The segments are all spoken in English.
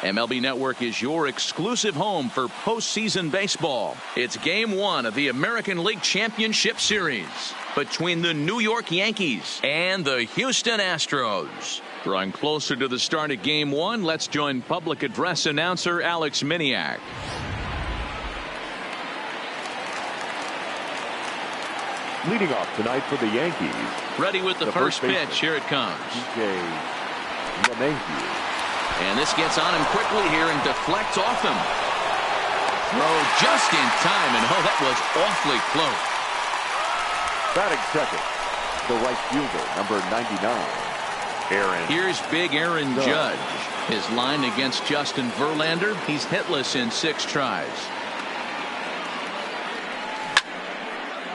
MLB Network is your exclusive home for postseason baseball. It's Game 1 of the American League Championship Series between the New York Yankees and the Houston Astros. Drawing closer to the start of Game 1, let's join public address announcer Alex Miniak. Leading off tonight for the Yankees. Ready with the first pitch. Here it comes. And this gets on him quickly here and deflects off him. Throw just in time, and oh, that was awfully close. Batting second, the right fielder, number 99, Aaron. Here's big Aaron Judge. His line against Justin Verlander. He's hitless in 6 tries.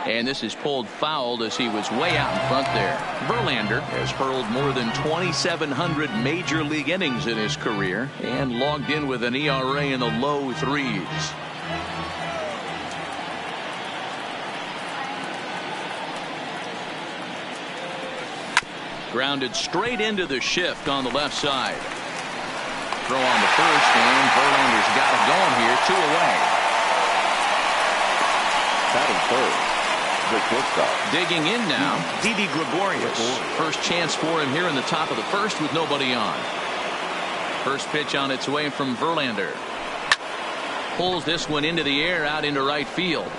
And this is pulled fouled as he was way out in front there. Verlander has hurled more than 2,700 major league innings in his career and logged in with an ERA in the low 3s. Grounded straight into the shift on the left side. Throw on the first, and Verlander's got it going here. 2 away. Batting third, the shortstop. Digging in now, Didi Gregorius. First chance for him here in the top of the first with nobody on. First pitch on its way from Verlander. Pulls this one into the air out into right field.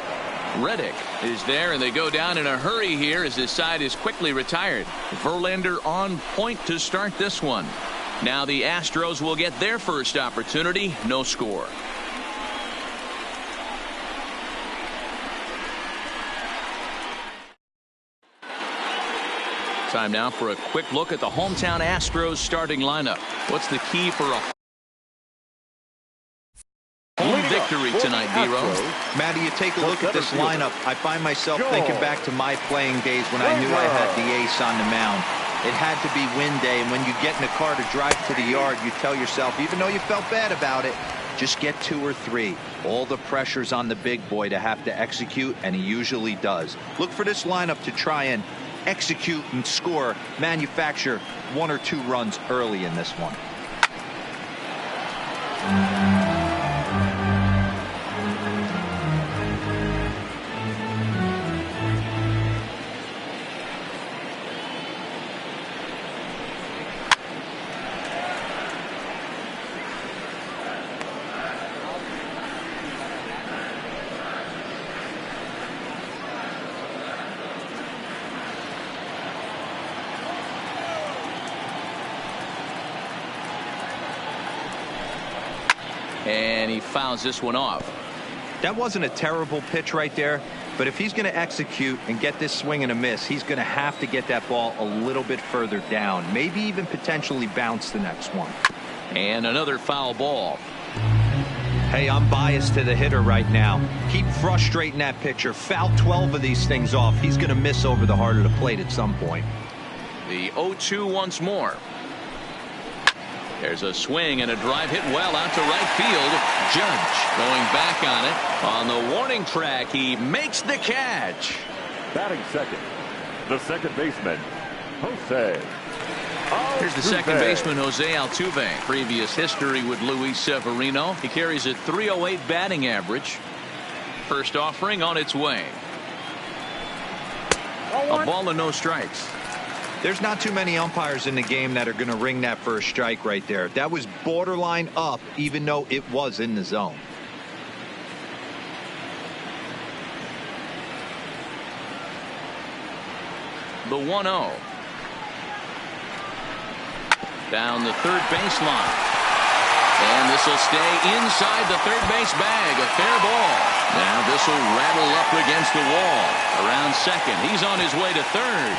Reddick is there, and they go down in a hurry here as his side is quickly retired. Verlander on point to start this one. Now the Astros will get their first opportunity. No score. Time now for a quick look at the hometown Astros starting lineup. What's the key for a home victory tonight, Dero? Matty, you take a look at this lineup. I find myself thinking back to my playing days when I knew I had the ace on the mound. It had to be win day, and when you get in a car to drive to the yard, you tell yourself, even though you felt bad about it, just get 2 or 3. All the pressure's on the big boy to have to execute, and he usually does. Look for this lineup to try and execute and score, manufacture 1 or 2 runs early in this one. And he fouls this one off. That wasn't a terrible pitch right there, but if he's going to execute and get this swing and a miss, he's going to have to get that ball a little bit further down, maybe even potentially bounce the next one. And another foul ball. Hey, I'm biased to the hitter right now. Keep frustrating that pitcher. Foul 12 of these things off. He's going to miss over the heart of the plate at some point. The 0-2 once more. There's a swing and a drive hit well out to right field. Judge going back on it. On the warning track, he makes the catch. Batting second, the second baseman, Jose. Here's the second baseman, Jose Altuve. Previous history with Luis Severino. He carries a .308 batting average. First offering on its way. A ball and no strikes. There's not too many umpires in the game that are going to ring that first strike right there. That was borderline up, even though it was in the zone. The 1-0. Down the third baseline. And this will stay inside the third base bag. A fair ball. Now this will rattle up against the wall. Around second. He's on his way to third.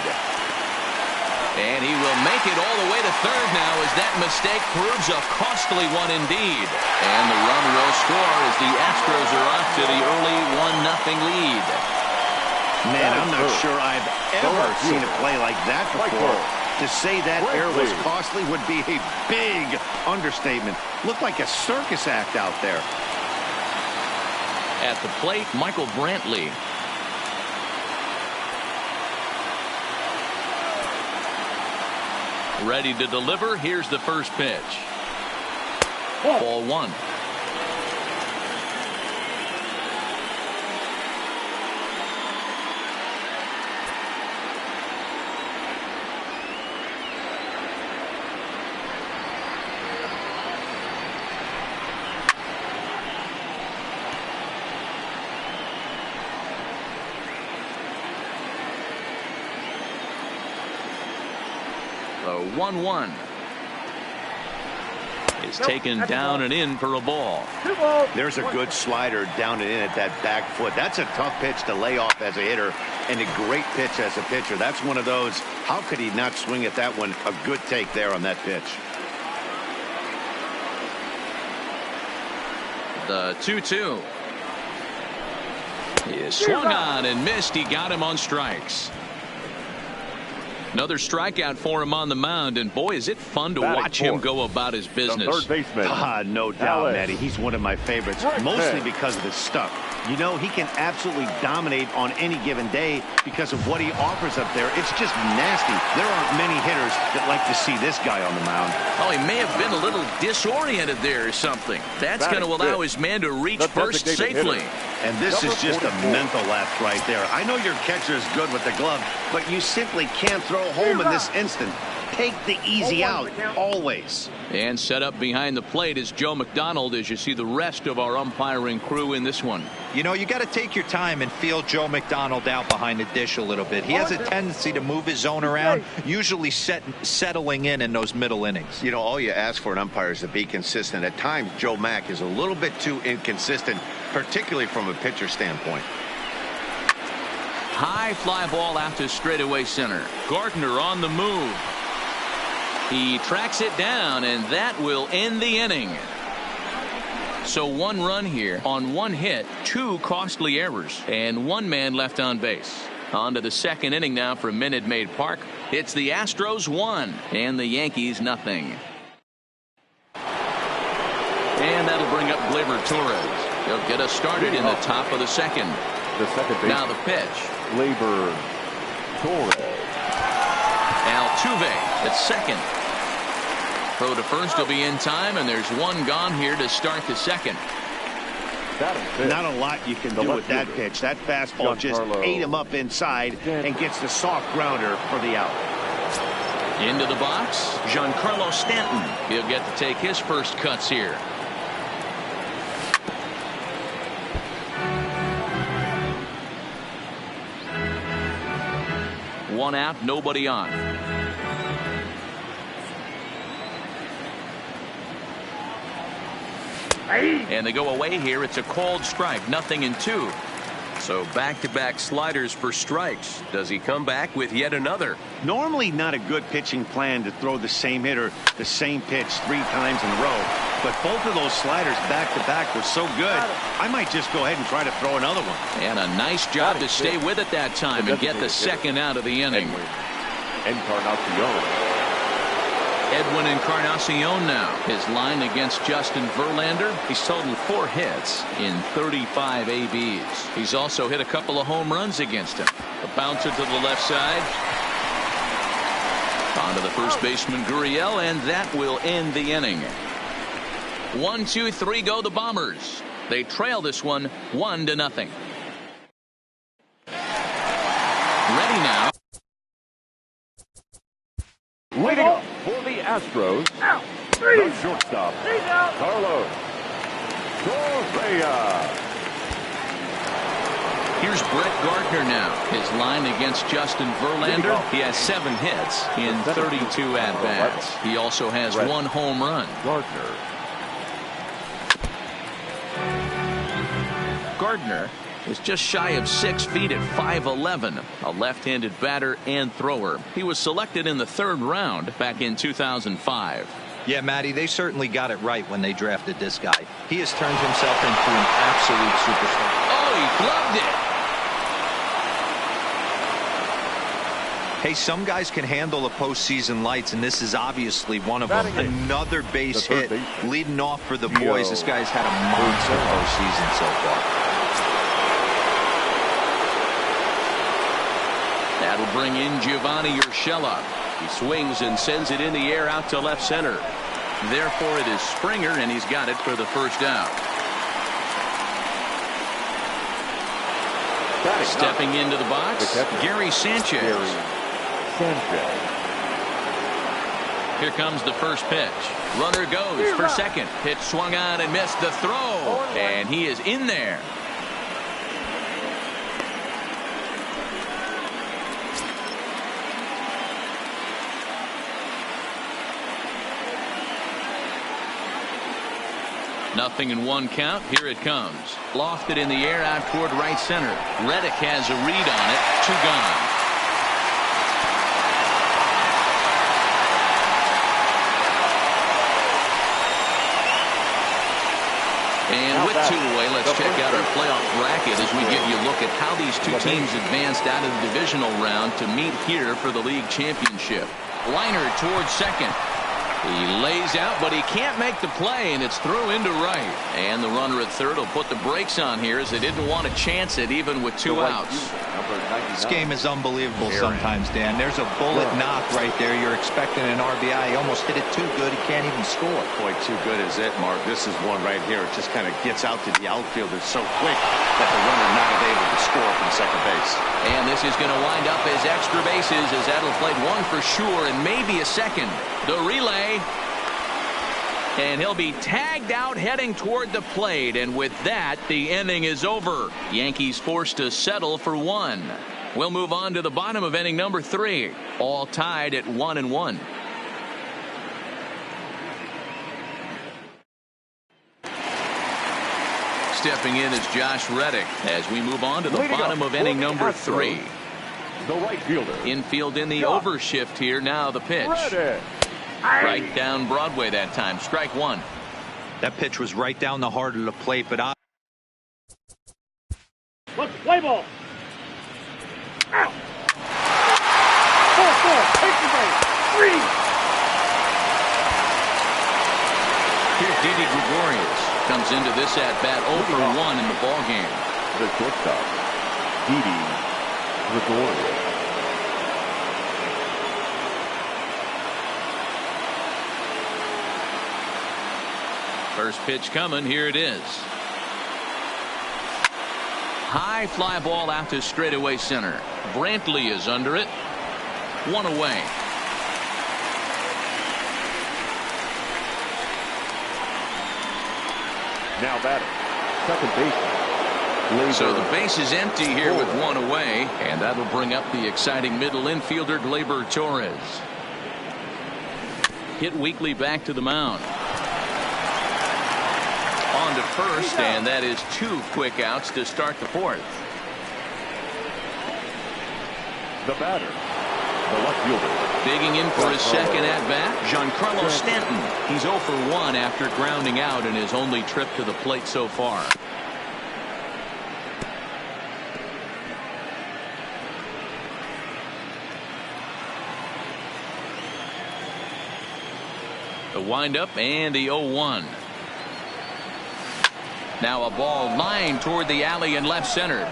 And he will make it all the way to third now as that mistake proves a costly one indeed. And the run will score as the Astros are off to the early 1-0 lead. Man, I'm not sure I've ever seen a play like that before. To say that error was costly would be a big understatement. Looked like a circus act out there. At the plate, Michael Brantley. Ready to deliver. Here's the first pitch. Ball one. The 1-1 is taken down and in for a ball. There's a good slider down and in at that back foot. That's a tough pitch to lay off as a hitter and a great pitch as a pitcher. That's one of those, how could he not swing at that one? A good take there on that pitch. The 2-2 is swung on and missed. He got him on strikes. Another strikeout for him on the mound, and boy, is it fun to watch him go about his business. Third baseman. No doubt, Matty. He's one of my favorites, mostly because of his stuff. You know, he can absolutely dominate on any given day because of what he offers up there. It's just nasty. There aren't many hitters that like to see this guy on the mound. Oh, he may have been a little disoriented there or something. That's going to allow his man to reach first safely. And this is just a mental lapse right there. I know your catcher is good with the glove, but you simply can't throw home in this instant. Take the easy out, always. And set up behind the plate is Joe McDonald as you see the rest of our umpiring crew in this one. You know, you got to take your time and feel Joe McDonald out behind the dish a little bit. He has a tendency to move his zone around, usually settling in those middle innings. You know, all you ask for an umpire is to be consistent. At times, Joe Mack is a little bit too inconsistent, particularly from a pitcher standpoint. High fly ball out to straightaway center. Gardner on the move. He tracks it down, and that will end the inning. So one run here on one hit, two costly errors, and one man left on base. On to the second inning now from Minute Maid Park. It's the Astros 1 and the Yankees nothing. And that'll bring up Gleyber Torres. He'll get us started in the top of the second. The second base. Now the pitch. Gleyber Torres. Altuve at second. Throw to first will be in time, and there's one gone here to start the second. Not a lot you can do with that pitch. That fastball just ate him up inside and gets the soft grounder for the out. Into the box, Giancarlo Stanton. He'll get to take his first cuts here. One out, nobody on. And they go away here. It's a called strike, 0-2. So back-to-back sliders for strikes. Does he come back with yet another? Normally not a good pitching plan to throw the same hitter the same pitch 3 times in a row. But both of those sliders back-to-back were so good, I might just go ahead and try to throw another one. And a nice job to stay with it that time and get the second out of the inning. Edwin Encarnacion now. His line against Justin Verlander. He's totaled 4 hits in 35 ABs. He's also hit a couple of home runs against him. A bouncer to the left side. On to the first baseman Gurriel, and that will end the inning. 1, 2, 3 go the Bombers. They trail this one 1-0. Ready now. Leading up for the Astros, the shortstop, Carlos Correa. Here's Brett Gardner now. His line against Justin Verlander. He has 7 hits in 32 at-bats. He also has 1 home run. Gardner is just shy of 6 feet at 5'11", a left-handed batter and thrower. He was selected in the 3rd round back in 2005. Yeah, Matty, they certainly got it right when they drafted this guy. He has turned himself into an absolute superstar. Oh, he gloved it. Hey, some guys can handle the postseason lights, and this is obviously one of them. Another base hit leading off for the boys. This guy's had a monster postseason so far. That'll bring in Giovanni Urshela. He swings and sends it in the air out to left center. Therefore, it is Springer, and he's got it for the first out. Stepping into the box, Gary Sanchez. Here comes the first pitch. Runner goes for second. Pitch swung on and missed the throw. And he is in there. Nothing in one count. Here it comes. Lofted in the air out toward right center. Reddick has a read on it. 2 gone. And with 2 away, let's check out our playoff bracket as we give you a look at how these 2 teams advanced out of the divisional round to meet here for the league championship. Liner towards second. He lays out, but he can't make the play, and it's through into right. And the runner at third will put the brakes on here as they didn't want to chance it even with 2 outs. This game is unbelievable sometimes, Dan. There's a bullet knock right there. You're expecting an RBI. He almost hit it too good. He can't even score. Boy, too good is it, Mark. This is one right here. It just kind of gets out to the outfield. It's so quick that the runner not able to score from second base. And this is going to wind up as extra bases as that'll play 1 for sure and maybe a second. The relay. And he'll be tagged out heading toward the plate. And with that, the inning is over. Yankees forced to settle for 1. We'll move on to the bottom of inning number 3. All tied at 1-1. Stepping in is Josh Reddick as we move on to the bottom of inning number 3. The right fielder. Infield in the overshift here. Now the pitch. Right down Broadway that time. Strike 1. That pitch was right down the heart of the plate, but let's play ball. Out. 4-4. Take the base. 3. Here's Didi Gregorius. Comes into this at bat 0 for 1 in the ball game. The shortstop, Didi Gregorius. First pitch coming. Here it is. High fly ball out to straightaway center. Brantley is under it. 1 away. Now batting, second baseman. So the base is empty here with 1 away, and that'll bring up the exciting middle infielder Gleyber Torres. Hit weakly back to the mound. On to first, and that is 2 quick outs to start the 4th. The batter, the left fielder. Digging in for his second at-bat, Giancarlo Stanton. He's 0 for 1 after grounding out in his only trip to the plate so far. The windup and the 0-1. Now a ball lined toward the alley and left center.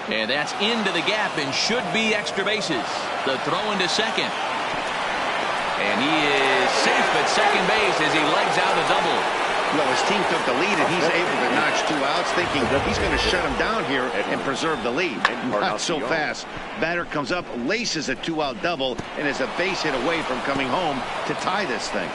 And that's into the gap and should be extra bases. The throw into second. And he is safe at second base as he legs out a double. Well, his team took the lead, and he's able to notch 2 outs, thinking he's going to shut him down here and preserve the lead. Not so fast. Batter comes up, laces a 2-out double, and is a base hit away from coming home to tie this thing.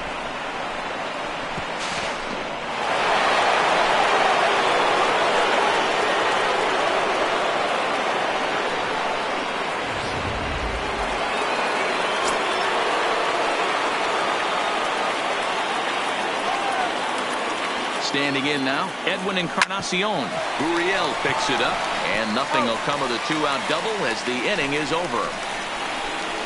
Standing in now, Edwin Encarnacion. Gurriel picks it up, and nothing will come of the 2-out double as the inning is over.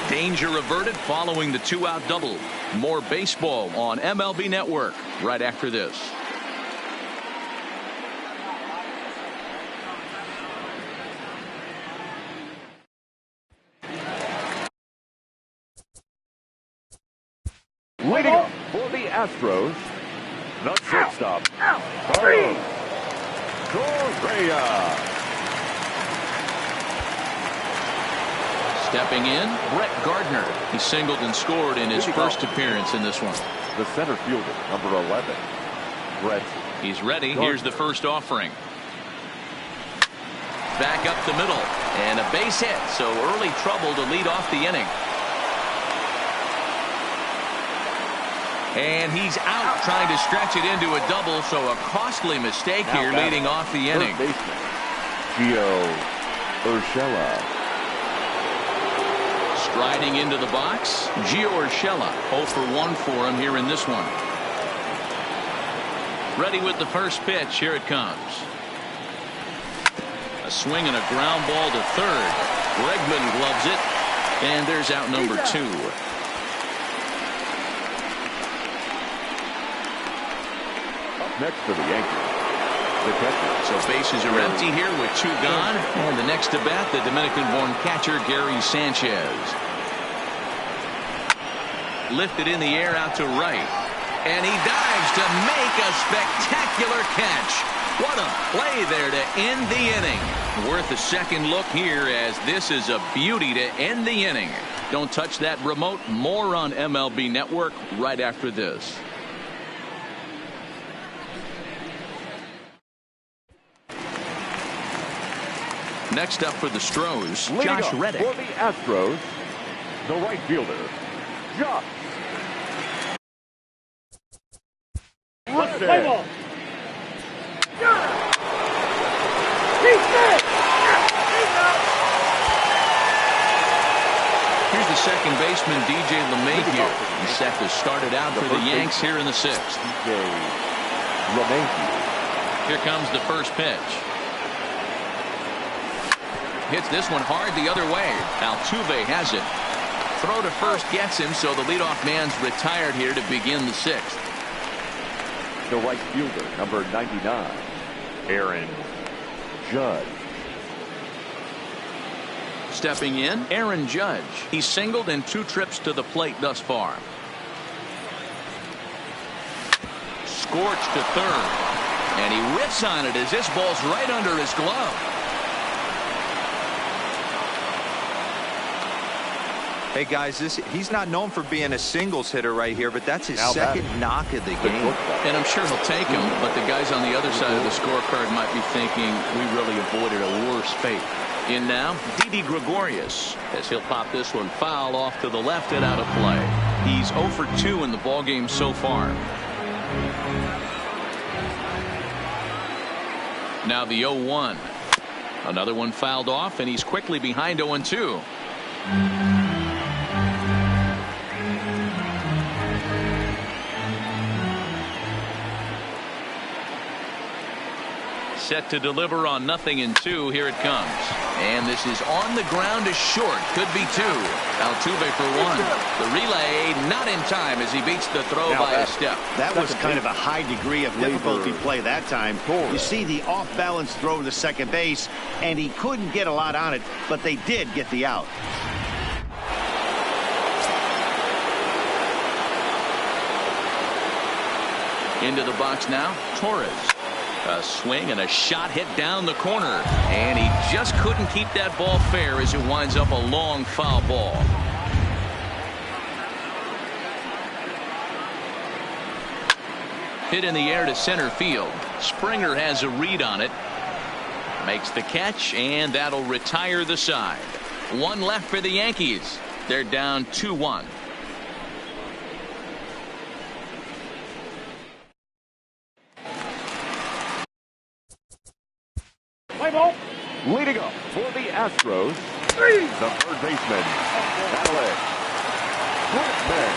Danger averted following the 2-out double. More baseball on MLB Network right after this. Leading up for the Astros, the shortstop, Carlos Correa. Stepping in, Brett Gardner. He singled and scored in his first appearance in this one. The center fielder, number 11, Brett. He's ready. Here's the first offering. Back up the middle. And a base hit. So early trouble to lead off the inning. And he's out trying to stretch it into a double. So a costly mistake here leading off the inning. Gio Urshela. Striding into the box, Gio Urshela. 0 for 1 for him here in this one. Ready with the first pitch. Here it comes. A swing and a ground ball to third. Bregman gloves it. And there's out number 2. Up next for the Yankees, the catcher. So bases are empty here with 2 gone. And the next to bat, the Dominican-born catcher Gary Sanchez. Lifted in the air out to right. And he dives to make a spectacular catch. What a play there to end the inning. Worth a second look here, as this is a beauty to end the inning. Don't touch that remote. More on MLB Network right after this. Next up for the Stros, Josh Reddick. For the Astros, the right fielder, Josh Play ball. Here's the second baseman, DJ LeMahieu. He's set to start it out for the Yanks here in the 6th. DJ LeMahieu. Here comes the first pitch. Hits this one hard the other way. Altuve has it. Throw to first gets him, so the leadoff man's retired here to begin the 6th. The right fielder, number 99, Aaron Judge. Stepping in, Aaron Judge. He's singled in 2 trips to the plate thus far. Scorched to third. And he rips on it as this ball's right under his glove. Hey guys, he's not known for being a singles hitter right here, but that's his second knock of the game. And I'm sure he'll take him, but the guys on the other side of the scorecard might be thinking we really avoided a worse fate. In now, Didi Gregorius, as he'll pop this one foul off to the left and out of play. He's 0 for 2 in the ballgame so far. Now the 0-1. Another one fouled off, and he's quickly behind 0-2. Set to deliver on 0-2. Here it comes. And this is on the ground to short. Could be 2. Altuve for 1. The relay not in time as he beats the throw by a step. That was kind of a high degree of difficulty play that time. You see the off-balance throw to second base, and he couldn't get a lot on it, but they did get the out. Into the box now, Torres. A swing and a shot hit down the corner. And he just couldn't keep that ball fair as it winds up a long foul ball. Hit in the air to center field. Springer has a read on it. Makes the catch, and that'll retire the side. 1 left for the Yankees. They're down 2-1. Leading up for the Astros, the third baseman, Alex Bregman.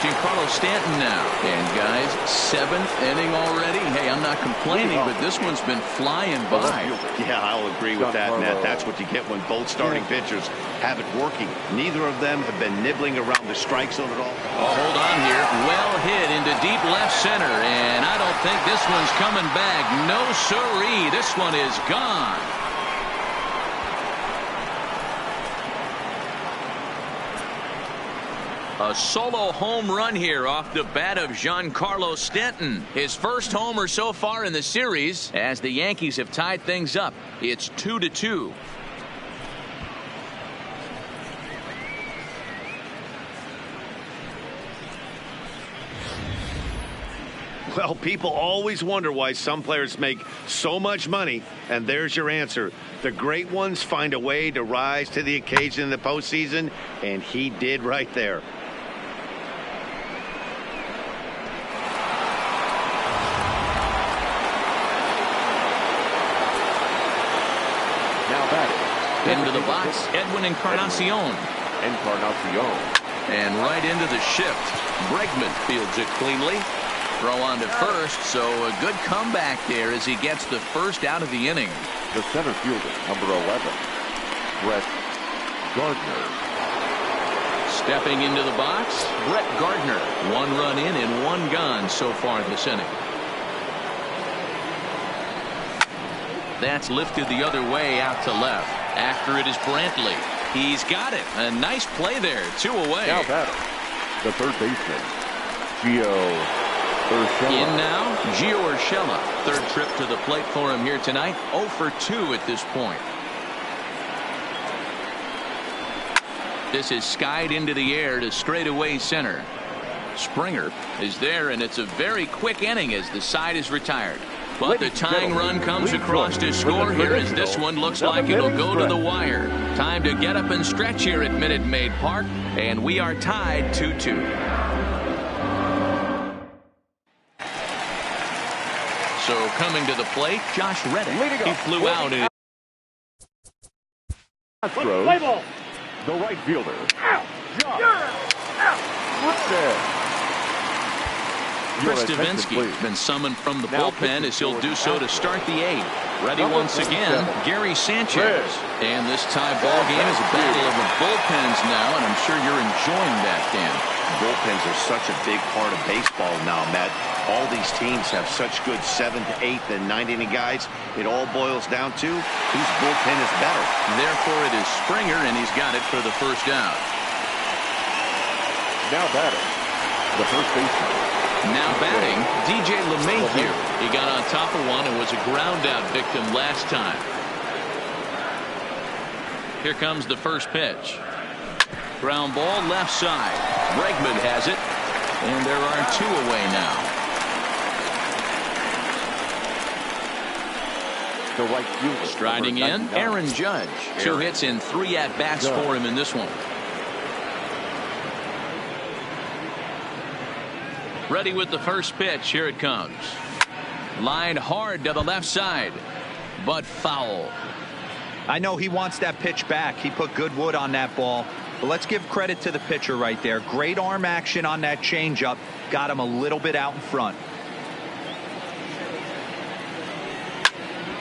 Giancarlo Stanton now. And guys, 7th inning already. Hey, I'm not complaining, but this one's been flying by. Yeah, I'll agree with that, Nat. That's what you get when both starting pitchers have it working. Neither of them have been nibbling around the strike zone at all. Oh, hold on here. Well hit into deep left center, and I don't think this one's coming back. No siree. This one is gone. A solo home run here off the bat of Giancarlo Stanton. His first homer so far in the series as the Yankees have tied things up. It's 2-2. Well, people always wonder why some players make so much money, and there's your answer. The great ones find a way to rise to the occasion in the postseason, and he did right there. Now batting. Into the box, Edwin Encarnacion. And right into the shift. Bregman fields it cleanly. Throw on to first, so a good comeback there as he gets the first out of the inning. The center fielder, number 11, Brett Gardner. Stepping into the box, Brett Gardner. 1 run in and 1 gone so far this inning. That's lifted the other way out to left. After it is Brantley. He's got it. A nice play there. 2 away. Now batter, the third baseman, Gio Urshela. In now, Gio Urshela. Third trip to the plate for him here tonight. 0 for 2 at this point. This is skied into the air to straightaway center. Springer is there, and it's a very quick inning as the side is retired. But the tying run comes across to score here as this one looks like it'll go to the wire. Time to get up and stretch here at Minute Maid Park, and we are tied 2-2. So coming to the plate, Josh Reddick. He flew out. Astros, Play ball. the right fielder, Josh Reddick. Chris Davinsky has been summoned from the bullpen as he'll do so to start the 8th. Ready once again, Gary Sanchez. And this tie ball game is a battle of the bullpens now, and I'm sure you're enjoying that, Dan. Bullpens are such a big part of baseball now, Matt. All these teams have such good 7th, 8th, and 9th inning guys. It all boils down to whose bullpen is better. Therefore, it is Springer, and he's got it for the first out. Now batting, the first baseman. Now batting, DJ LeMahieu. He got on top of one and was a ground-out victim last time. Here comes the first pitch. Ground ball left side. Bregman has it, and there are 2 away now. The right fielder. Striding in, Aaron Judge. 2 hits in 3 at-bats for him in this one. Ready with the first pitch. Here it comes. Lined hard to the left side, but foul. I know he wants that pitch back. He put good wood on that ball. But let's give credit to the pitcher right there. Great arm action on that changeup. Got him a little bit out in front.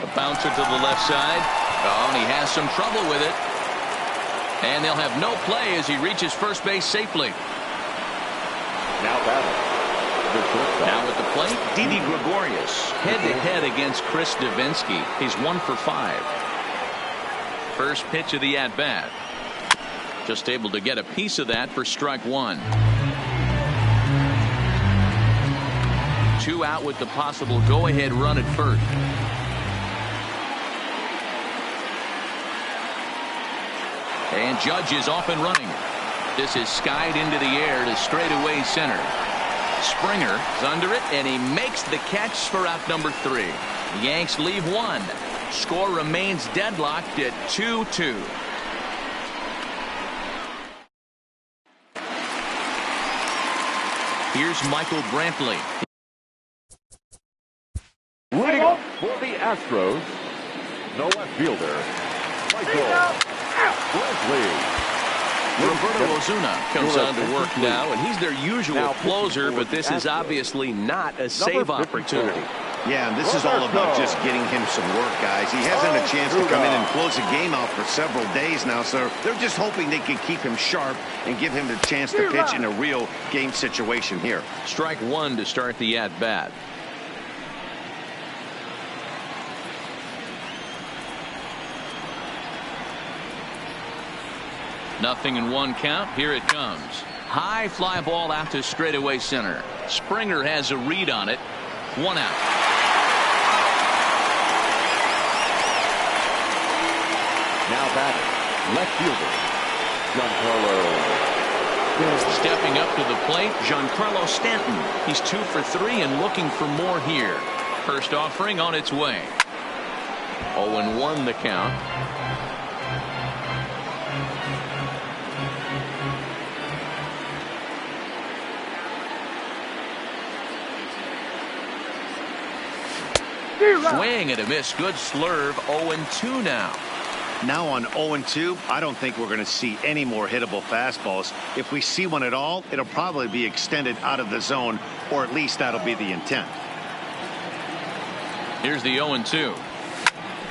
A bouncer to the left side. Oh, and he has some trouble with it. And they'll have no play as he reaches first base safely. Now batting. Now at the plate, Didi Gregorius head-to-head against Chris Davinsky. He's 1 for 5. First pitch of the at-bat. Just able to get a piece of that for strike 1. 2 out with the possible go-ahead run at first. And Judge is off and running. This is skied into the air to straightaway center. Springer is under it, and he makes the catch for out number 3. The Yanks leave 1. Score remains deadlocked at 2-2. Here's Michael Brantley. Leading up for the Astros, the left fielder, Michael Brantley. Roberto Ozuna comes on to work now, and he's their usual closer, but this is obviously not a save opportunity. Yeah, and this is all about just getting him some work, guys. He hasn't a chance to come in and close a game out for several days now, so they're just hoping they can keep him sharp and give him the chance to pitch in a real game situation here. Strike 1 to start the at-bat. Nothing in 1 count. Here it comes. High fly ball out to straightaway center. Springer has a read on it. 1 out. Now batting, left fielder, Giancarlo Stepping up to the plate, Giancarlo Stanton. He's 2 for 3 and looking for more here. First offering on its way. 0-1 the count. Swing and a miss. Good slurve. 0-2 now. Now on 0-2, I don't think we're going to see any more hittable fastballs. If we see one at all, it'll probably be extended out of the zone, or at least that'll be the intent. Here's the 0-2.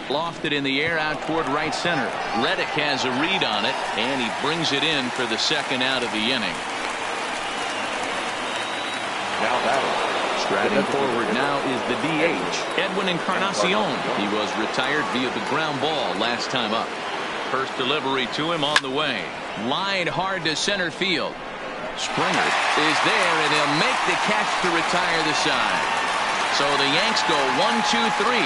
Lofted in the air out toward right center. Reddick has a read on it, and he brings it in for the second out of the inning. Now batting. Striding forward now is the DH, Edwin Encarnacion. He was retired via the ground ball last time up. First delivery to him on the way. Lined hard to center field. Springer is there, and he'll make the catch to retire the side. So the Yanks go 1-2-3.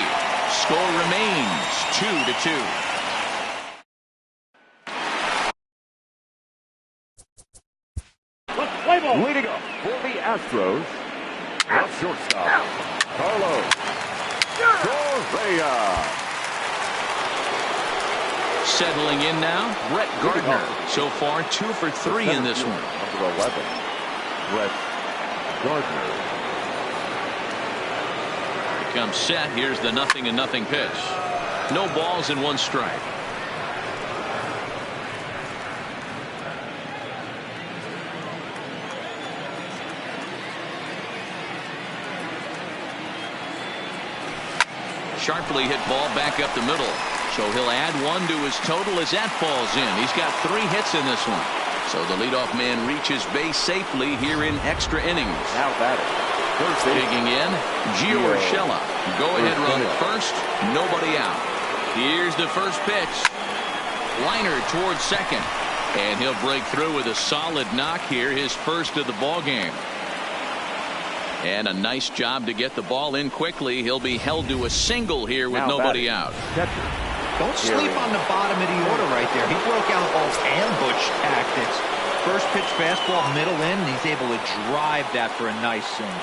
Score remains 2-2. Let's play ball. Leading up for the Astros, the shortstop, Carlos Correa. Settling in now, Brett Gardner. So far 2 for 3 in this one. Number 11, Brett Gardner. Comes set. Here's the 0-0 pitch. No balls and 1 strike. Sharply hit ball back up the middle. So he'll add 1 to his total as that falls in. He's got 3 hits in this one. So the leadoff man reaches base safely here in extra innings. Now batting. Digging in, Gio Urshela. Go ahead run at first. Nobody out. Here's the first pitch. Liner towards second. And he'll break through with a solid knock here. His first of the ball game. And a nice job to get the ball in quickly. He'll be held to a single here with nobody out. Don't sleep on the bottom of the order right there. He broke out all ambush tactics. First pitch fastball middle in, and he's able to drive that for a nice single.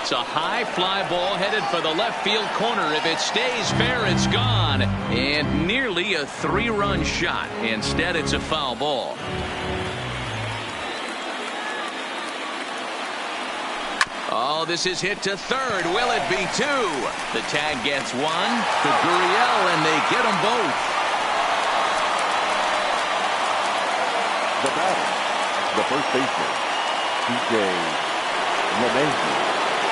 It's a high fly ball headed for the left field corner. If it stays fair, it's gone. And nearly a 3-run shot. Instead, it's a foul ball. Oh, this is hit to third. Will it be 2? The tag gets 1 to Gurriel, and they get them both. The batter, the first baseman, DJ LeMahieu.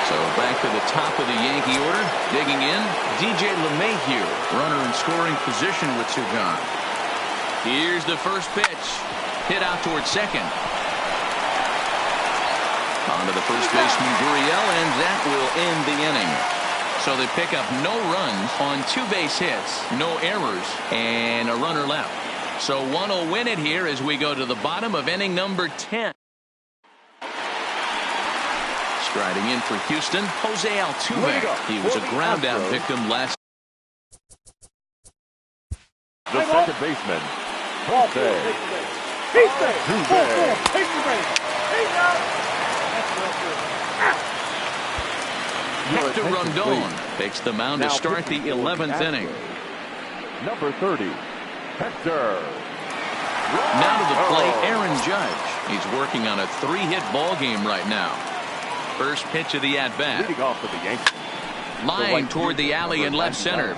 So back to the top of the Yankee order. Digging in, DJ LeMahieu. Runner in scoring position with 2 gone. Here's the first pitch. Hit out towards second. On to the first baseman, Gurriel, and that will end the inning. So they pick up no runs on 2 base hits, no errors, and a runner left. So one will win it here as we go to the bottom of inning number 10. Striding in for Houston, Jose Altuve. He was a ground-out victim last. The second baseman, Jose Hector Rondon takes the mound to start the 11th inning. Number 30, Hector. Now to the plate, Aaron Judge. He's working on a 3-hit ball game right now. First pitch of the at-bat. Leading off for the Yankees. Line toward the alley in left center.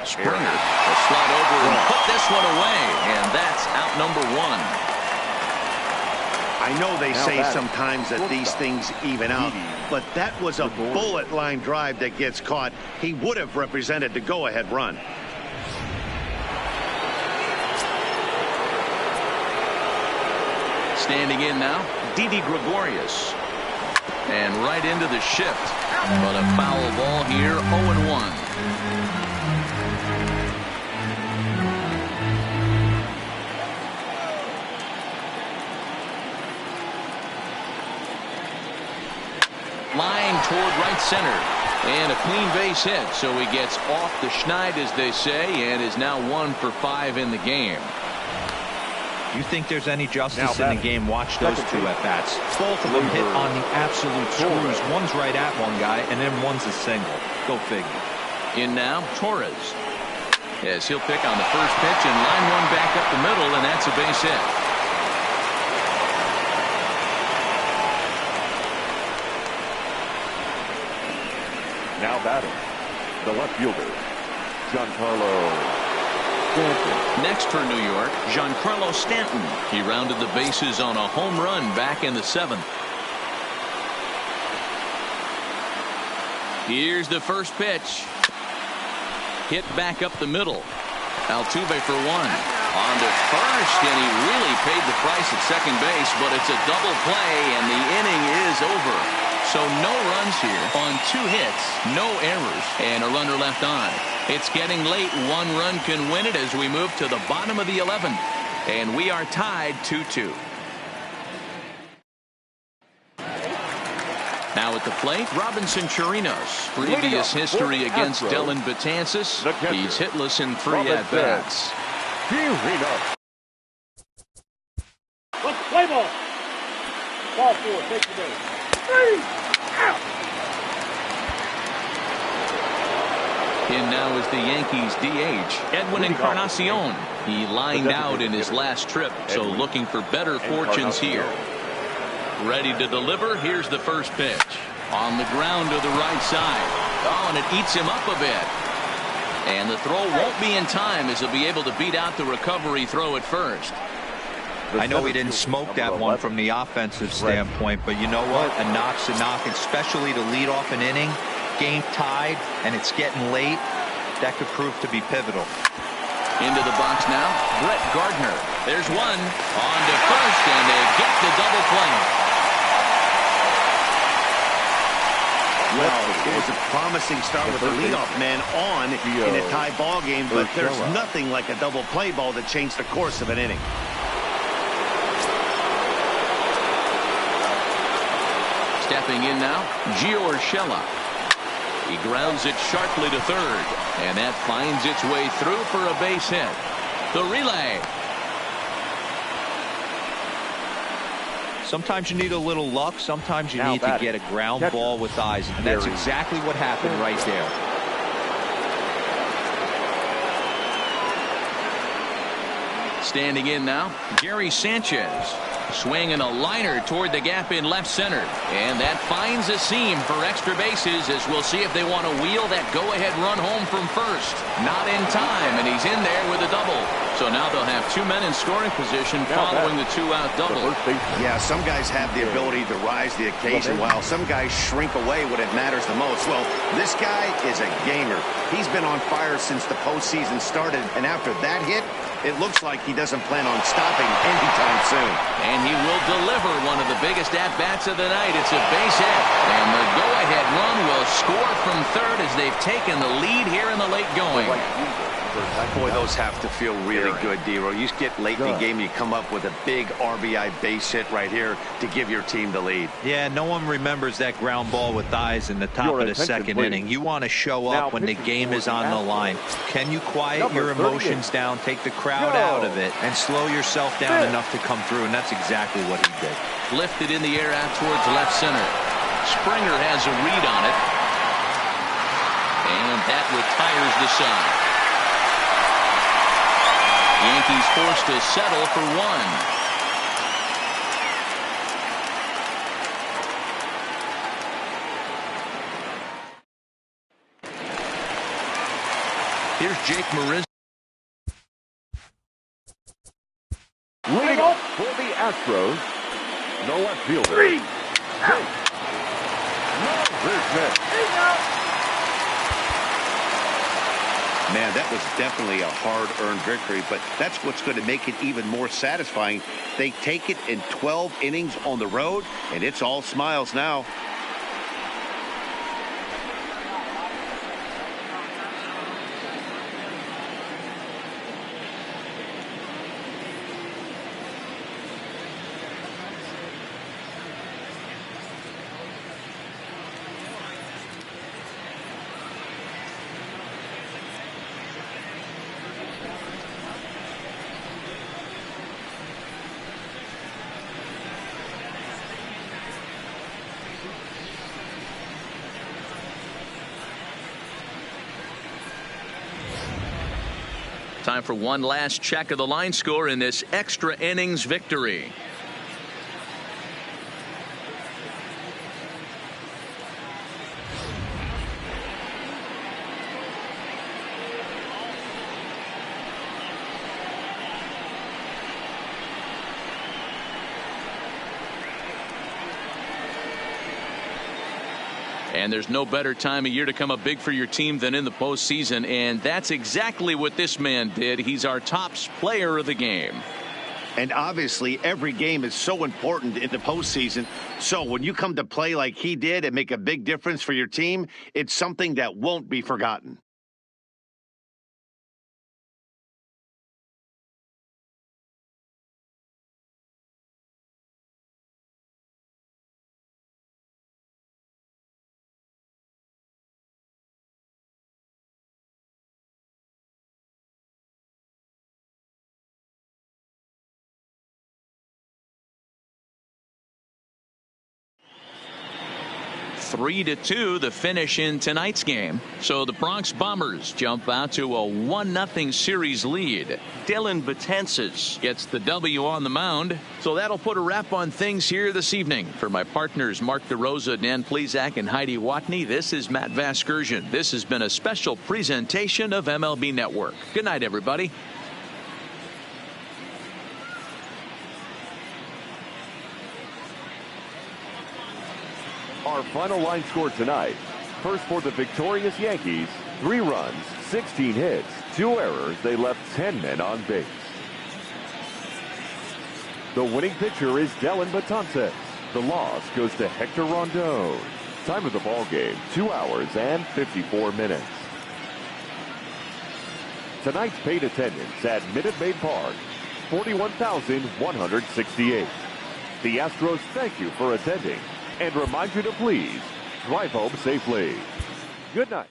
Springer will slide over and put this one away, and that's out number 1. I know they say sometimes that these things even out, but that was a bullet line drive that gets caught. He would have represented the go-ahead run. Standing in now, Didi Gregorius. And right into the shift. But a foul ball here, 0-1. Line toward right center. And a clean base hit. So he gets off the schneid, as they say, and is now 1 for 5 in the game. You think there's any justice in the game? Watch those two at-bats. Both of them hit on the absolute screws. One's right at one guy, and then one's a single. Go figure. In now, Torres. Yes, he'll pick on the first pitch and line one back up the middle, and that's a base hit. Now batting, the left fielder, Giancarlo Stanton. Next for New York, Giancarlo Stanton. He rounded the bases on a home run back in the 7th. Here's the first pitch. Hit back up the middle. Altuve for one. On to first, and he really paid the price at second base, but it's a double play, and the inning is over. So no runs here on 2 hits, no errors, and a runner left on. It's getting late. 1 run can win it as we move to the bottom of the 11th, and we are tied 2-2. Now at the plate, Robinson Chirinos. Previous history against Dellin Betances. He's hitless in 3 at-bats. Let's play ball. Ball 4, take the base. 3 out. In now is the Yankees DH, Edwin Encarnacion. He lined out in his last trip, so looking for better fortunes here. Ready to deliver. Here's the first pitch. On the ground to the right side. Oh, and it eats him up a bit. And the throw won't be in time as he'll be able to beat out the recovery throw at first. I know he didn't smoke that one from the offensive standpoint, but you know what? A knock's a knock, especially to lead off an inning. Game tied, and it's getting late. That could prove to be pivotal. Into the box now, Brett Gardner. There's one. On to first, and they get the double play. Well, it was a promising start with the leadoff man on in a tie ball game, but there's nothing like a double play ball to change the course of an inning. Stepping in now, Gio Urshela. He grounds it sharply to third, and that finds its way through for a base hit. The relay. Sometimes you need a little luck. Sometimes you need to get a ground ball with eyes, and that's exactly what happened right there. Standing in now, Gary Sanchez. Swinging a liner toward the gap in left center. And that finds a seam for extra bases as we'll see if they want to wheel that go-ahead run home from first. Not in time, and he's in there with a double. So now they'll have 2 men in scoring position following the 2-out double. Yeah, some guys have the ability to rise the occasion while some guys shrink away when it matters the most. Well, this guy is a gamer. He's been on fire since the postseason started, and after that hit, it looks like he doesn't plan on stopping anytime soon. And he will deliver one of the biggest at-bats of the night. It's a base hit. And the go-ahead run will score from third as they've taken the lead here in the late going. Boy, those have to feel really good, D-Row. You get late in the game, you come up with a big RBI base hit right here to give your team the lead. Yeah, no one remembers that ground ball with eyes in the top of the second inning. You want to show up when the game is on the line. Can you quiet your emotions down, take the crowd out of it, and slow yourself down enough to come through? And that's exactly what he did. Lifted in the air out towards left center. Springer has a read on it. And that retires the side. Yankees forced to settle for 1. Here's Jake Maris. Leading off for the Astros, the left fielder. 3 out. Man, that was definitely a hard-earned victory, but that's what's going to make it even more satisfying. They take it in 12 innings on the road, and it's all smiles now. Time for one last check of the line score in this extra innings victory. And there's no better time of year to come up big for your team than in the postseason, and that's exactly what this man did. He's our top player of the game. And obviously, every game is so important in the postseason. So when you come to play like he did and make a big difference for your team, it's something that won't be forgotten. Three to 2 the finish in tonight's game. So the Bronx Bombers jump out to a 1-0 series lead. Dylan Betances gets the W on the mound. So that'll put a wrap on things here this evening. For my partners Mark DeRosa, Dan Plesac, and Heidi Watney, this is Matt Vasgersian. This has been a special presentation of MLB Network. Good night, everybody. Our final line score tonight. First for the victorious Yankees, 3 runs, 16 hits, 2 errors. They left 10 men on base. The winning pitcher is Dylan Betances. The loss goes to Hector Rondon. Time of the ball game, 2 hours and 54 minutes. Tonight's paid attendance at Minute Maid Park, 41,168. The Astros thank you for attending and remind you to please drive home safely. Good night.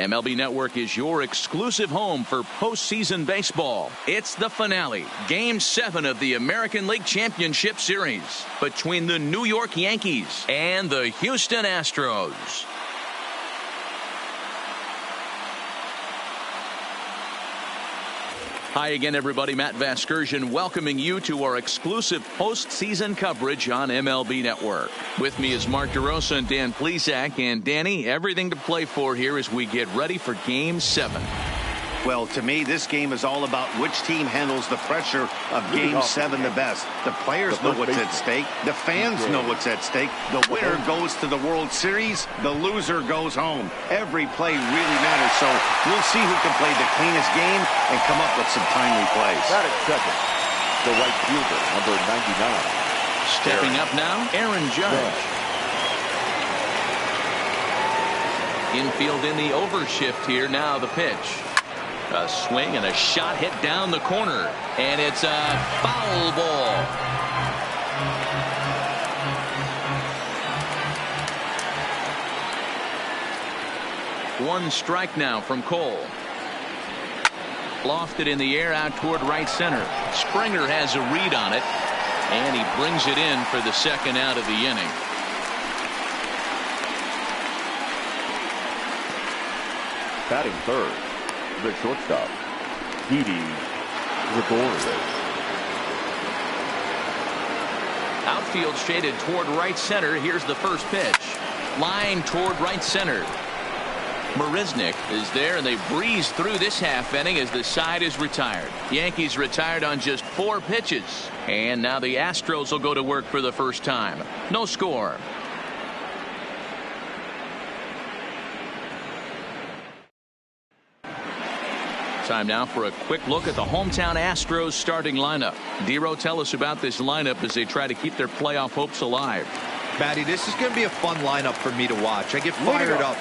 MLB Network is your exclusive home for postseason baseball. It's the finale, Game 7 of the American League Championship Series between the New York Yankees and the Houston Astros. Hi again, everybody. Matt Vasgersian welcoming you to our exclusive postseason coverage on MLB Network. With me is Mark DeRosa and Dan Plesac. And Danny, everything to play for here as we get ready for Game 7. Well, to me, this game is all about which team handles the pressure of Game 7 the best. The players know what's at stake. The fans know what's at stake. The winner goes to the World Series. The loser goes home. Every play really matters, so we'll see who can play the cleanest game and come up with some timely plays. That is second. The right fielder, number 99. Stepping up now, Aaron Judge. Infield in the overshift here. Now the pitch. A swing and a shot hit down the corner. And it's a foul ball. One strike now from Cole. Lofted in the air out toward right center. Springer has a read on it. And he brings it in for the second out of the inning. Batting third, the shortstop, Didi Gregorius. Outfield shaded toward right center. Here's the first pitch. Line toward right center. Marisnick is there, and they breeze through this half inning as the side is retired. Yankees retired on just 4 pitches. And now the Astros will go to work for the first time. No score. Time now for a quick look at the hometown Astros starting lineup. Dero, tell us about this lineup as they try to keep their playoff hopes alive. Matty, this is going to be a fun lineup for me to watch. I get fired up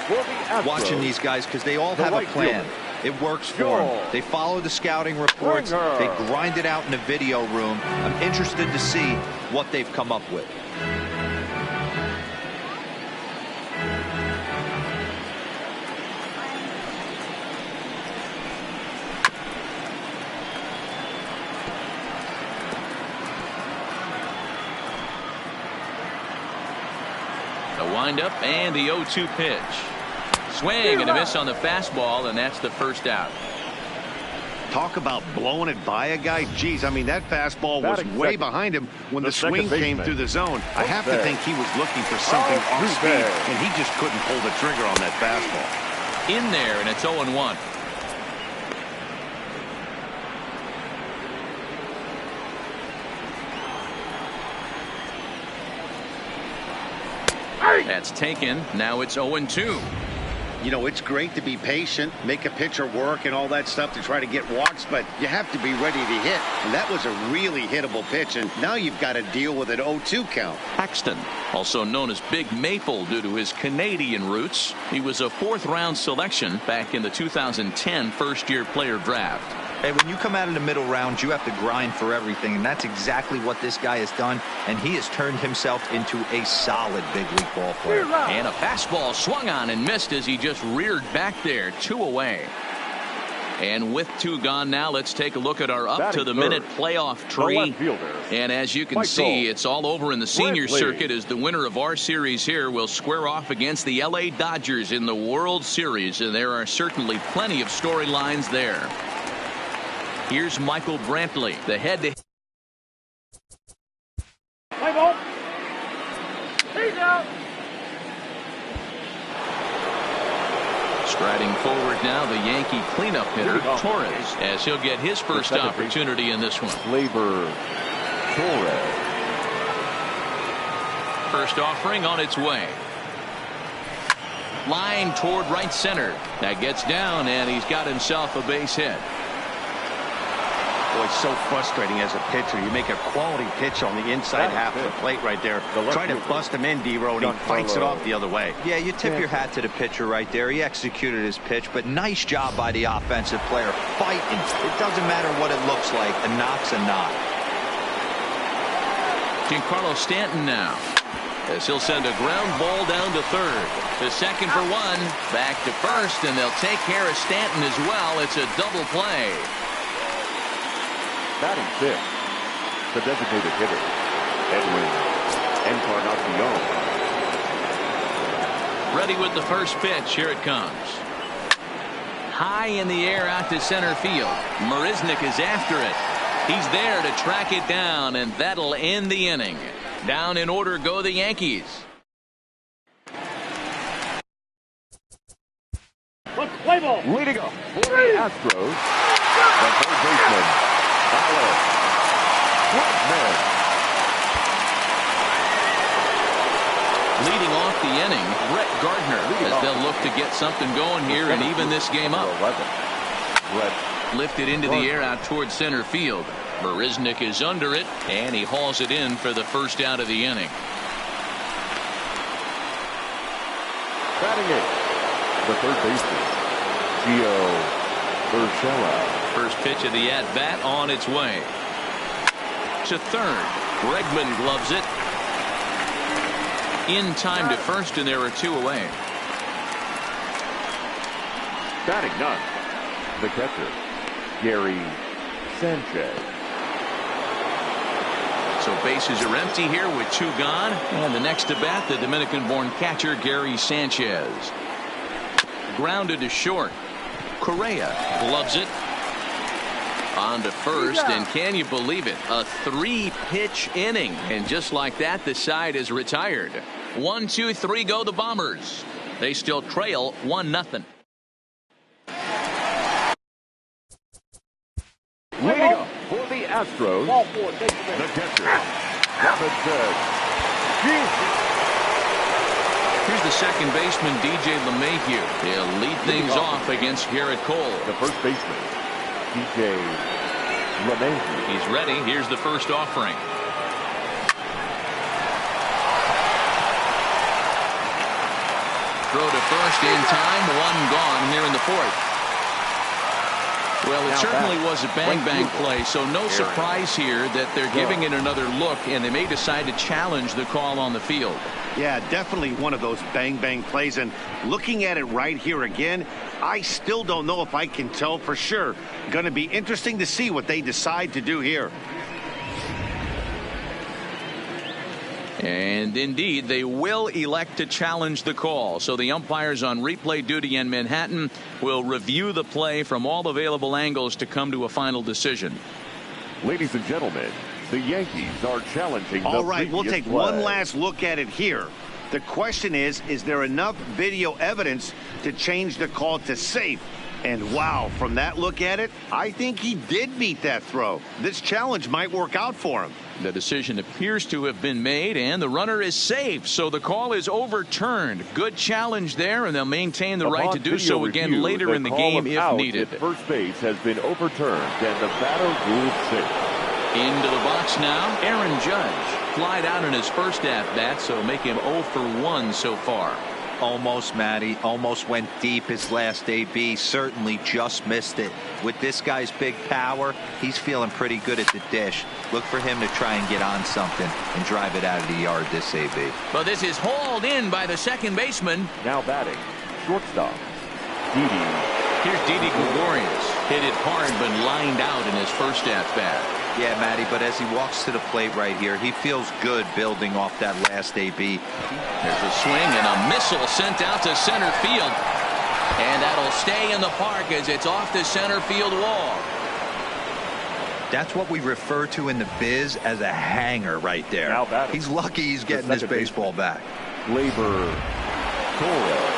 watching these guys because they all have a plan. It works for them. They follow the scouting reports. They grind it out in the video room. I'm interested to see what they've come up with. Windup and the 0-2 pitch. Swing and a miss on the fastball, and that's the first out. Talk about blowing it by a guy. Geez, I mean, that fastball was way behind him when the swing came through the zone. I have to think he was looking for something off speed, and he just couldn't pull the trigger on that fastball. In there, and it's 0-1. That's taken. Now it's 0-2. You know, it's great to be patient, make a pitcher work and all that stuff to try to get walks, but you have to be ready to hit. And that was a really hittable pitch, and now you've got to deal with an 0-2 count. Paxton, also known as Big Maple due to his Canadian roots. He was a 4th-round selection back in the 2010 first-year player draft. Hey, when you come out in the middle rounds, you have to grind for everything, and that's exactly what this guy has done, and he has turned himself into a solid big league ball player. And a fastball swung on and missed as he just reared back there. 2 away. And with 2 gone now, let's take a look at our up-to-the-minute playoff tree. And as you can see, it's all over in the senior circuit as the winner of our series here will square off against the LA Dodgers in the World Series, and there are certainly plenty of storylines there. Here's Michael Brantley, the head-to-head. Play ball. He's out. Striding forward now, the Yankee cleanup hitter, Torres, as he'll get his first opportunity in this one. Labor Torres. First offering on its way. Line toward right center. That gets down, and he's got himself a base hit. Boy, it's so frustrating as a pitcher. You make a quality pitch on the inside half of the plate right there. Try to bust him in, D-Row, and he fights it off the other way. Yeah, you tip your hat to the pitcher right there. He executed his pitch, but nice job by the offensive player. Fighting. It doesn't matter what it looks like. A knock's a knock. Giancarlo Stanton now, as he'll send a ground ball down to third. To second for 1. Back to first, and they'll take care of Stanton as well. It's a double play. Batting 5th, the designated hitter, Edwin Encarnacion. Ready with the first pitch. Here it comes. High in the air out to center field. Marisnick is after it. He's there to track it down, and that'll end the inning. Down in order go the Yankees. Let's play ball. Leading up for the Astros, the third baseman, Alex Bregman. Leading off the inning, Brett Gardner, as they'll look to get something going here and even this game up. Lifted into the air out towards center field. Marisnick is under it, and he hauls it in for the first out of the inning. Batting 8th, the third baseman, Gio Urshela. First pitch of the at-bat on its way. To third. Bregman gloves it. In time to first, and there are two away. Batting ninth, the catcher, Gary Sanchez. So bases are empty here with two gone. And the next to bat, the Dominican-born catcher, Gary Sanchez. Grounded to short. Correa gloves it. On to first, and can you believe it? A three-pitch inning. And just like that, the side is retired. 1, 2, 3 go the Bombers. They still trail 1-0. Leading up for the Astros, the catcher, Robinson. Here's the second baseman, DJ LeMahieu. He'll lead things off against Garrett Cole. The first baseman, DJ LeMahieu. He's ready. Here's the first offering. Throw to first in time. One gone here in the fourth. Well, it certainly was a bang-bang play, so no surprise here that they're giving it another look, and they may decide to challenge the call on the field. Yeah, definitely one of those bang-bang plays, and looking at it right here again, I still don't know if I can tell for sure. Going to be interesting to see what they decide to do here. And indeed, they will elect to challenge the call. So the umpires on replay duty in Manhattan will review the play from all available angles to come to a final decision. Ladies and gentlemen, the Yankees are challenging. All right, we'll take play. one last look at it here. The question is there enough video evidence to change the call to safe? And wow, from that look at it, I think he did beat that throw. This challenge might work out for him. The decision appears to have been made, and the runner is safe, so the call is overturned. Good challenge there, and they'll maintain the right to do so again later in the game if needed. First base has been overturned, and the batter ruled safe. Into the box now, Aaron Judge. Flied out in his first at-bat, so make him 0 for 1 so far. Almost, Matty. Almost went deep his last AB. Certainly just missed it. With this guy's big power, he's feeling pretty good at the dish. Look for him to try and get on something and drive it out of the yard this AB. But this is hauled in by the second baseman. Now batting, shortstop, Didi. Here's Didi Gregorius. Hit it hard, but lined out in his first at-bat. Yeah, Matty, but as he walks to the plate right here, he feels good building off that last AB. There's a swing and a missile sent out to center field. And that'll stay in the park as it's off the center field wall. That's what we refer to in the biz as a hanger right there. Now batting. He's lucky he's getting his baseball back. Gleyber Torres.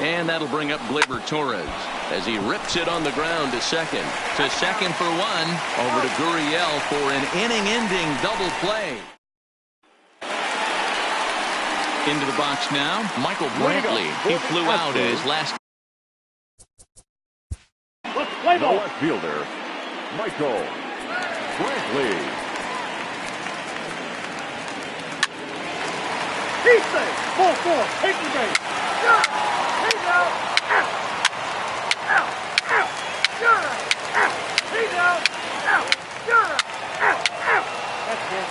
And that'll bring up Gleyber Torres as he rips it on the ground to second. To second for one. Over to Gurriel for an inning-ending double play. Into the box now, Michael Brantley. He flew out in his last. The left fielder, Michael Brantley. He's safe. Ball 4. Take the base. He's out. Out. Out. Out. You're out. Out. He's out. Out. You're out. Out. Out. That's it.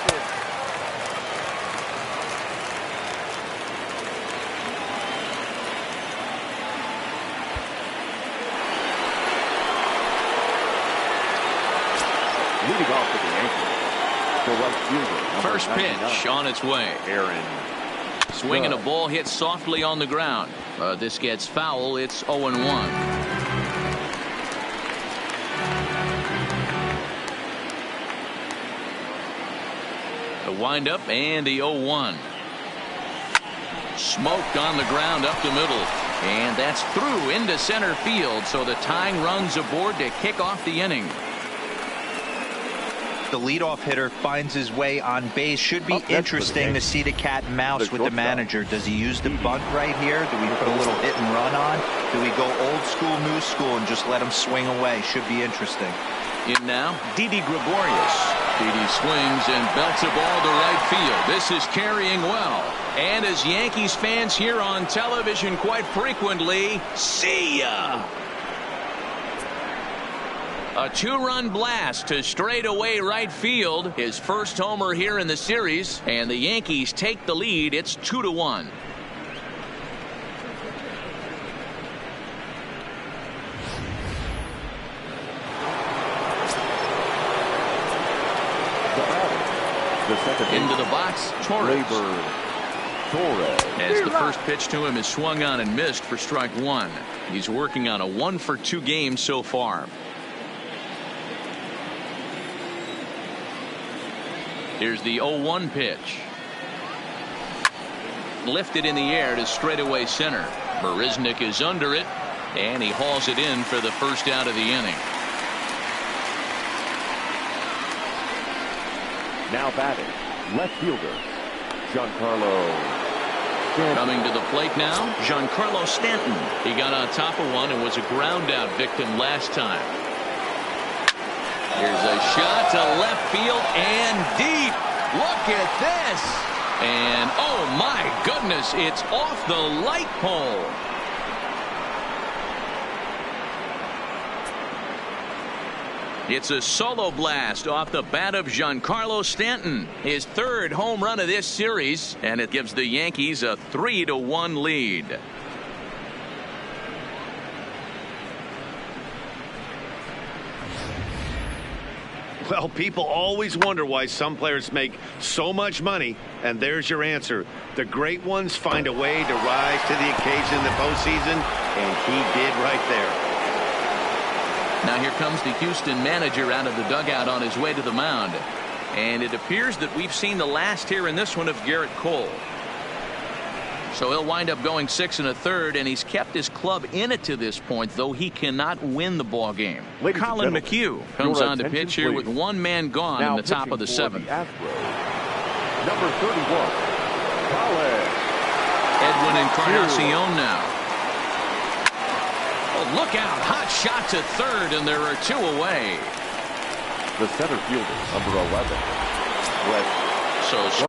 Leading off for the Yankees, the right fielder. First pitch on its way. Aaron. Swing and a ball hit softly on the ground. This gets foul. It's 0-1. The windup and the 0-1. Smoked on the ground up the middle. And that's through into center field. So the tying runs aboard to kick off the inning. The leadoff hitter finds his way on base. Should be interesting to see the cat and mouse with the manager. Does he use the bunt right here? Do we put a little hit and run on? Do we go old school, new school, and just let him swing away? Should be interesting. In now, Didi Gregorius. Didi's swings and belts a ball to right field. This is carrying well. And as Yankees fans hear on television quite frequently, see ya! A two-run blast to straightaway right field. His first homer here in the series. And the Yankees take the lead. It's 2-1. Into the box, Torres. As the first pitch to him is swung on and missed for strike one. He's working on a 1-for-2 game so far. Here's the 0-1 pitch. Lifted in the air to straightaway center. Marisnick is under it, and he hauls it in for the first out of the inning. Now batting, left fielder, Giancarlo. Coming to the plate now, Giancarlo Stanton. He got on top of one and was a ground out victim last time. Here's a shot to left field and deep. Look at this. And oh my goodness, it's off the light pole. It's a solo blast off the bat of Giancarlo Stanton, his third home run of this series, and it gives the Yankees a 3-1 lead. Well, people always wonder why some players make so much money, and there's your answer. The great ones find a way to rise to the occasion in the postseason, and he did right there. Now here comes the Houston manager out of the dugout on his way to the mound. And it appears that we've seen the last here in this one of Garrett Cole. So he'll wind up going 6 1/3, and he's kept his club in it to this point, though he cannot win the ball game. Colin McHugh comes on to pitch here with one man gone now in the top of the 7th. Number 31, Colin. Edwin Encarnacion now. Oh, look out. Hot shot to third, and there are 2 away. The center fielder, number 11, Brett. So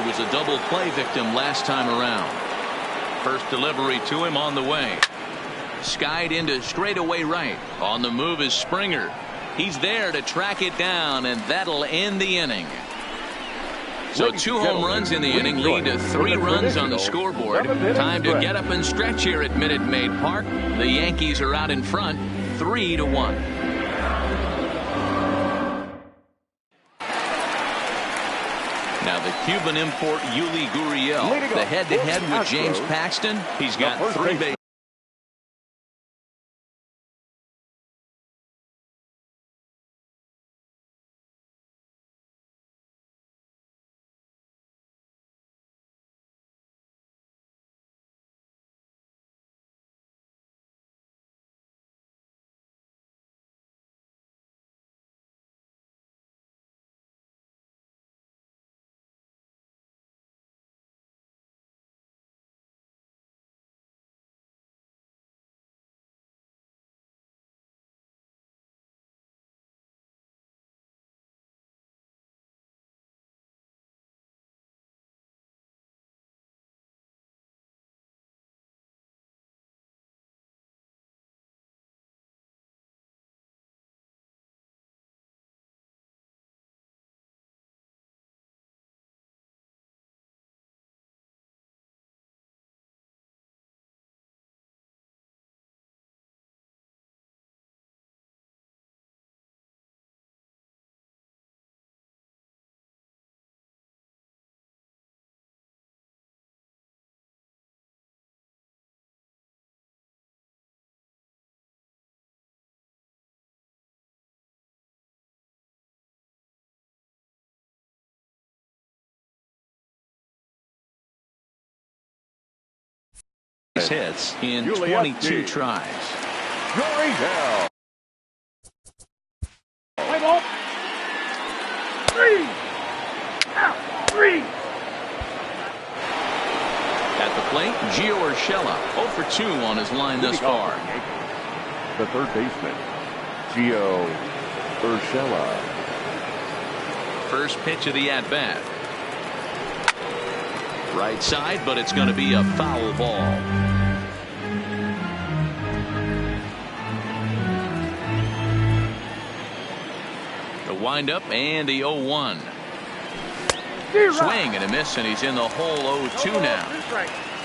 was a double play victim last time around. First delivery to him on the way. Skied into straightaway right. On the move is Springer. He's there to track it down, and that'll end the inning. So 2 home runs in the inning lead to 3 runs on the scoreboard. Time to get up and stretch here at Minute Maid Park. The Yankees are out in front, 3-1. Now the Cuban import Yuli Gurriel, the head-to-head with James Paxton. He's got 3 bases. Hits in 22 tries. Gurriel. Play ball. 3. Out. 3. At the plate, Gio Urshela, 0 for 2 on his line thus far. The third baseman, Gio Urshela. First pitch of the at-bat. Right side, but it's going to be a foul ball. The windup and the 0-1. Swing and a miss, and he's in the hole 0-2 now.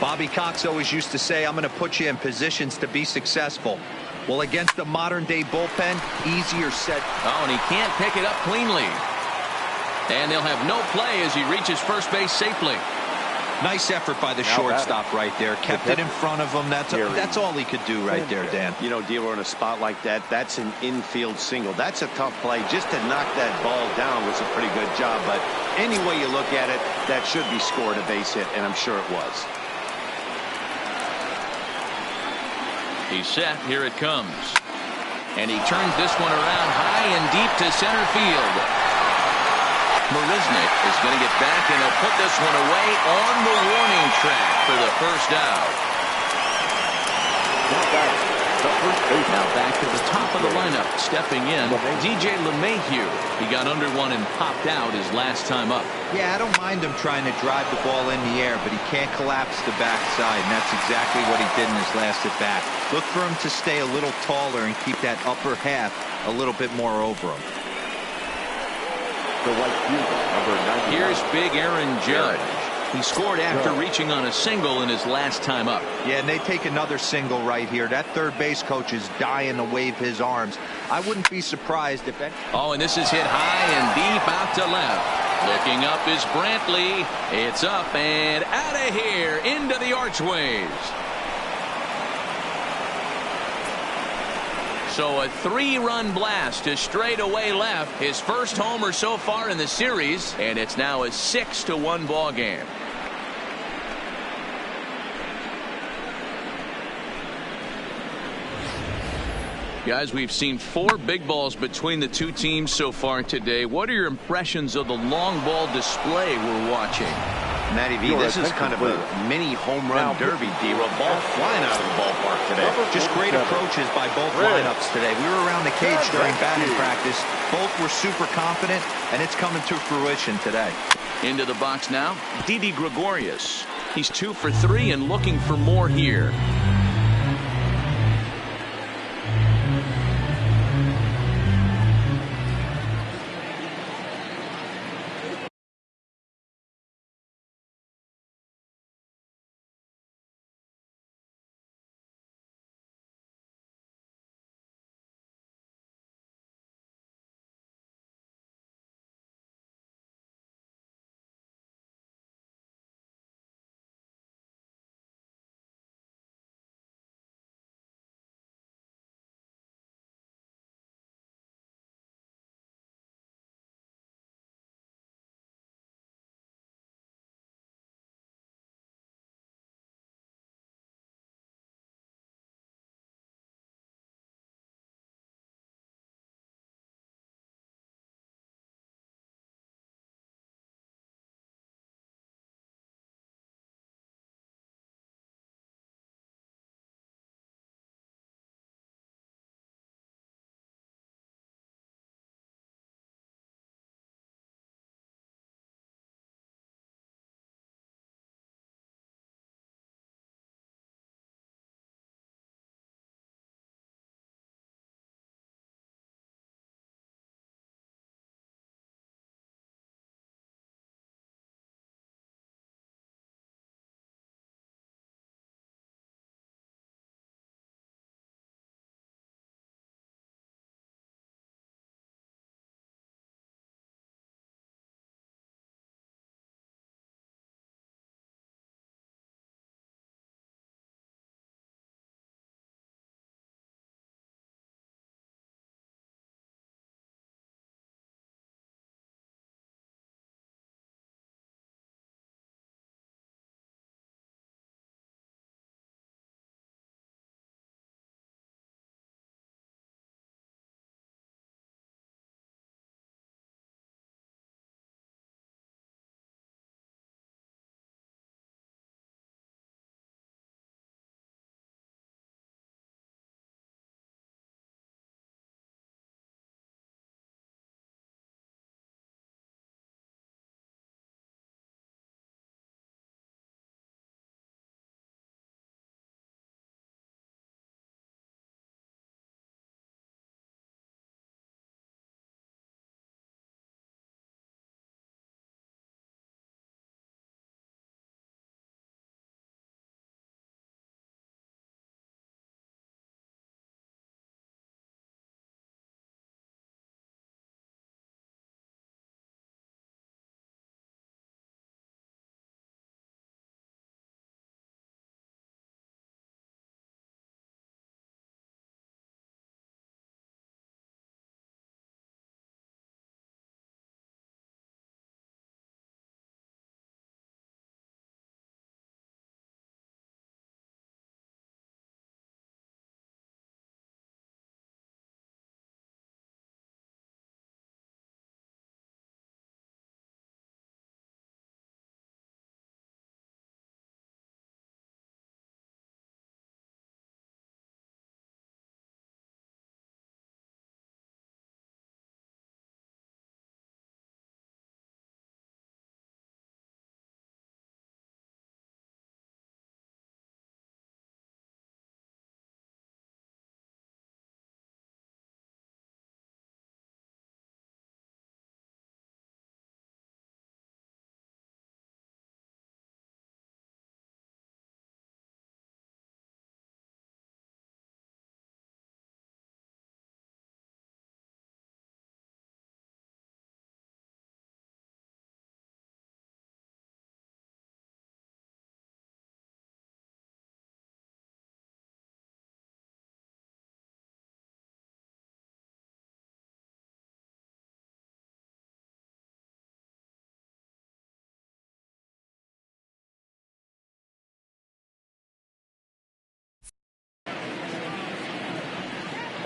Bobby Cox always used to say, I'm going to put you in positions to be successful. Well, against the modern-day bullpen, easier said. Oh, and he can't pick it up cleanly. And they'll have no play as he reaches first base safely. Nice effort by the shortstop right there. Kept it in front of him. That's all he could do right there, Dan. You know, dealer in a spot like that, that's an infield single. That's a tough play. Just to knock that ball down was a pretty good job. But any way you look at it, that should be scored a base hit, and I'm sure it was. He's set. Here it comes. And he turns this one around high and deep to center field. Marisnik is going to get back, and he'll put this one away on the warning track for the first out. Now back to the top of the lineup. Stepping in, DJ LeMahieu. He got under one and popped out his last time up. Yeah, I don't mind him trying to drive the ball in the air, but he can't collapse the backside, and that's exactly what he did in his last at-bat. Look for him to stay a little taller and keep that upper half a little bit more over him. Here's big Aaron Judge. He scored after reaching on a single in his last time up. Yeah, and they take another single right here. That third base coach is dying to wave his arms. I wouldn't be surprised if that. Oh, and this is hit high and deep out to left. Looking up is Brantley. It's up and out of here into the archways. So a 3-run blast to straightaway left. His first homer so far in the series, and it's now a 6-1 ball game. Guys, we've seen 4 big balls between the two teams so far today. What are your impressions of the long ball display we're watching? Matty V, this is kind of a mini home run derby, deal. A ball flying out of the ballpark today. Just great approaches by both lineups today. We were around the cage during batting practice. Both were super confident, and it's coming to fruition today. Into the box now, Didi Gregorius. He's 2 for 3 and looking for more here.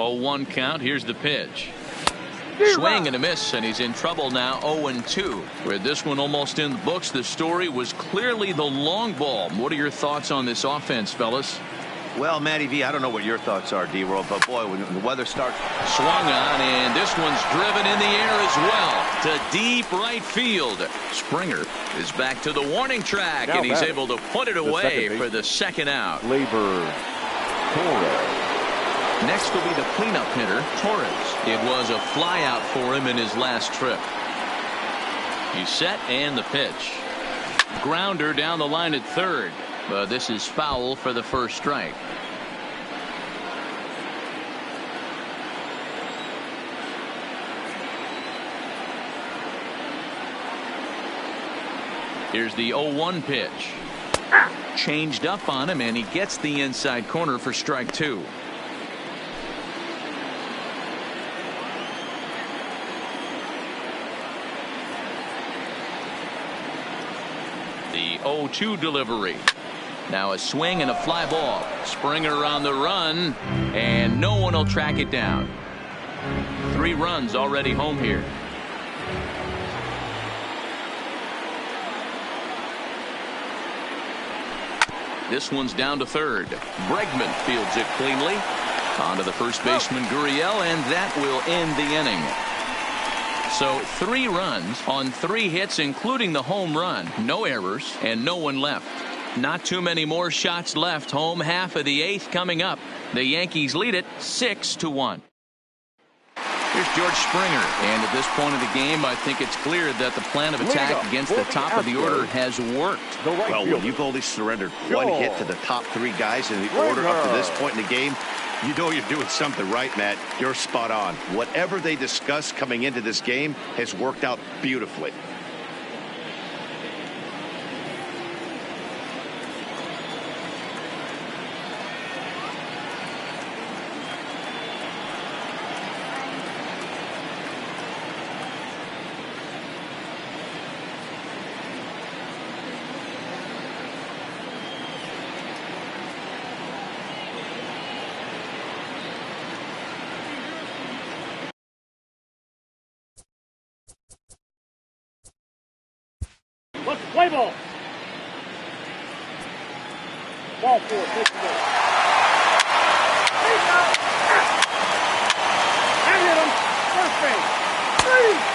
Oh, 1 count. Here's the pitch. Swing and a miss, and he's in trouble now. 0-2. With this one almost in the books, the story was clearly the long ball. What are your thoughts on this offense, fellas? Well, Matty V, I don't know what your thoughts are, D-World, but boy, when the weather starts. Swung on, and this one's driven in the air as well to deep right field. Springer is back to the warning track, Now and he's back. able to put it away for the second out. Labor Torres. Next will be the cleanup hitter, Torres. It was a flyout for him in his last trip. He's set, and the pitch. Grounder down the line at third, but this is foul for the first strike. Here's the 0-1 pitch. Changed up on him, and he gets the inside corner for strike two. The 0-2 delivery. Now a swing and a fly ball. Springer on the run, and no one will track it down. 3 runs already home here. This one's down to third. Bregman fields it cleanly. On to the first baseman, Gurriel, and that will end the inning. So 3 runs on 3 hits, including the home run. No errors, and no one left. Not too many more shots left. Home half of the 8th coming up. The Yankees lead it 6-1. Here's George Springer, and at this point of the game, I think it's clear that the plan of attack against the top of the order has worked. Well, when you've only surrendered 1 hit to the top 3 guys in the order up to this point in the game, you know you're doing something right, Matt. You're spot on. Whatever they discussed coming into this game has worked out beautifully. Let's play ball. Ball 4, take the ball. And hit him. First base. 3.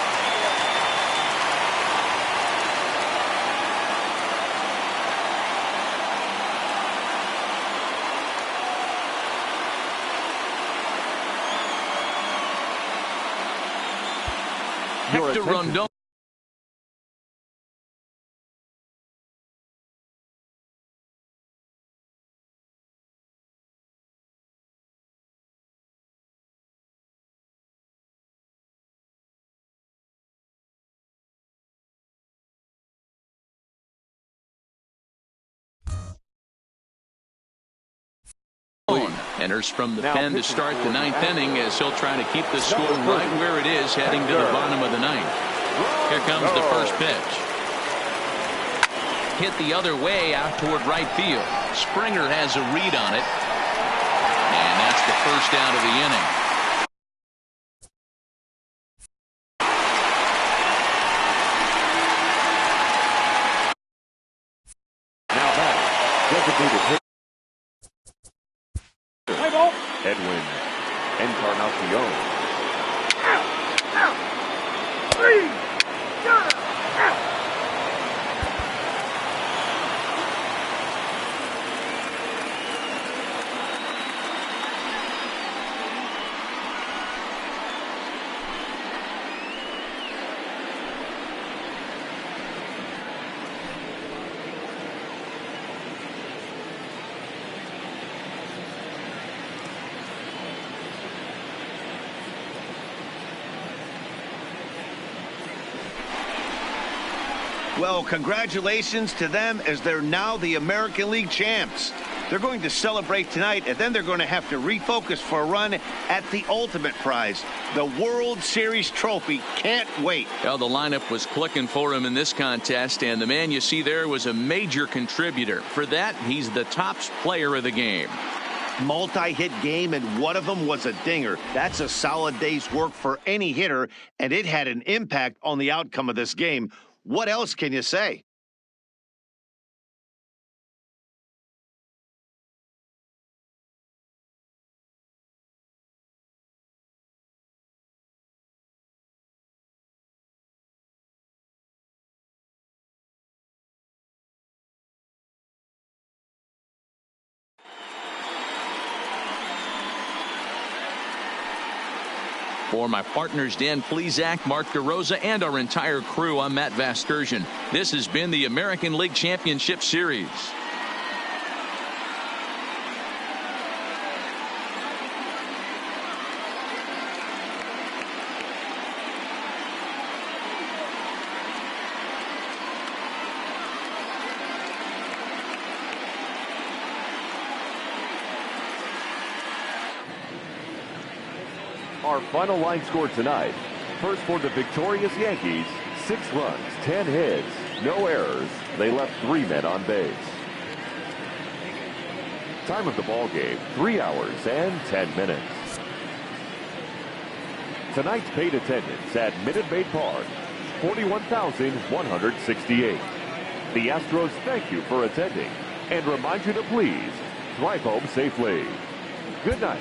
Hector Rondon. Enters from the pen to start the 9th inning, as he'll try to keep the score right where it is heading to the bottom of the 9th. Here comes the first pitch. Hit the other way out toward right field. Springer has a read on it, and that's the first out of the inning. Now back. Designated hit. Play ball. Edwin Encarnacion. 3. Well, congratulations to them, as they're now the American League champs. They're going to celebrate tonight, and then they're going to have to refocus for a run at the ultimate prize, the World Series trophy. Can't wait. Well, the lineup was clicking for him in this contest, and the man you see there was a major contributor. For that, he's the top player of the game. Multi-hit game, and one of them was a dinger. That's a solid day's work for any hitter, and it had an impact on the outcome of this game. What else can you say? For my partners Dan Plesac, Mark DeRosa, and our entire crew, I'm Matt Vasgersian. This has been the American League Championship Series. Our final line score tonight. First for the victorious Yankees, 6 runs, 10 hits, no errors. They left 3 men on base. Time of the ball game, 3 hours and 10 minutes. Tonight's paid attendance at Minute Maid Park, 41,168. The Astros thank you for attending and remind you to please drive home safely. Good night.